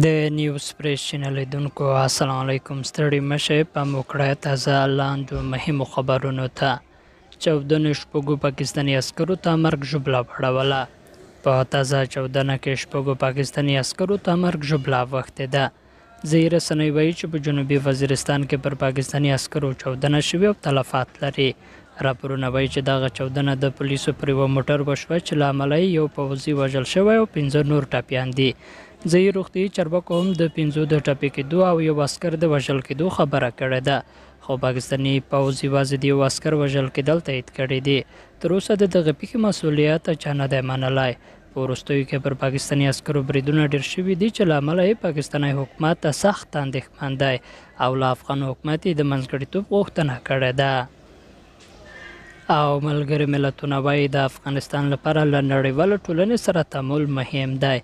د نیوز پریس چینل لیدونکو السلام علیکم. ستړي مشه په موکړه تازه لاندو مهمو خبرونو ته. 14 شپږو پاکستاني عسکرو ته مرګ ژوبله وړوله. په تازه 14 کې شپږو پاکستاني عسکرو ته مرګ ژوبله وختې ده. ځایي رسنۍ وایي چې په جنوبي وزیرستان کې پر پاکستاني عسکرو 14 شوي او تلفات لري. راپورونه وایي چې دغه 14 د پولیسو پر یوه موټر وشوه چې له امله یو پوځي وژل شوی او 15 نور ټپیان دي. ځایي روغتیایي چارواکو هم د 5 د ټپي کېدو او یو عسکر د وژل کېدو خبره کړې ده، خو پاکستاني پوځ یوازې د یو عسکر وژل کېدل تایید کړي دي. تر اوسه د دغه پیښې مسؤلیت چا نه دی منلی. په وروستیو کې پر پاکستاني عسکرو بریدونه ډېر شوي دي چې له امله یې پاکستاني حکومت ته سخت اندېښمن دی او له افغان حکومت یې د منځګړیتوب غوښتنه کړې ده. او ملګري ملتونه وایي د افغانستان لپاره له نړیواله ټولنې سره تعامل مهم دی.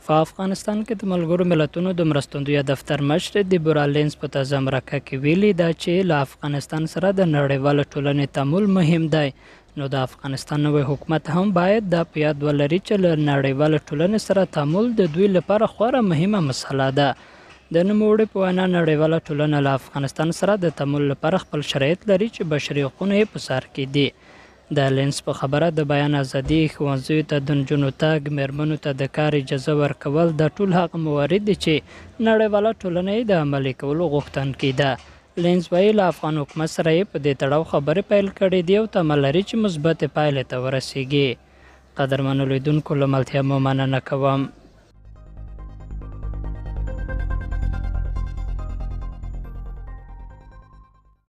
په افغانستان کې د ملګرو ملتونو د مرستندویه دفتر مشر دیبورا لینز په تازه مرکه کې ویلي ده چې له افغانستان سره د نړیواله ټولنې تعامل مهم دی. نو د افغانستان نوی حکومت هم باید دا په یاد ولري چې له نړیواله ټولنې سره تعامل د دوی لپاره خورا مهمه مسله ده. د نوموړي په وینا نړیواله ټولنه له افغانستان سره د تعامل لپاره خپل شرایط لري چې بشري حقونه یې په سر کې دي. د لینز په خبره د بیان ازادي، ښوونځیو ته د نجونو تګ، میرمنو ته د کار اجازه ورکول دا ټول هغه موارد دي چې نړیواله ټولنه یې د عملي کولو غوښتونکې ده. لینز وایي له افغان حکومت سره یې په دې تړاو خبرې پیل کړې دي او تمه لري چې مثبتې پایلې ته ورسیږي. قدرمنو لیدونکو له ملتیا مو مننه کوم.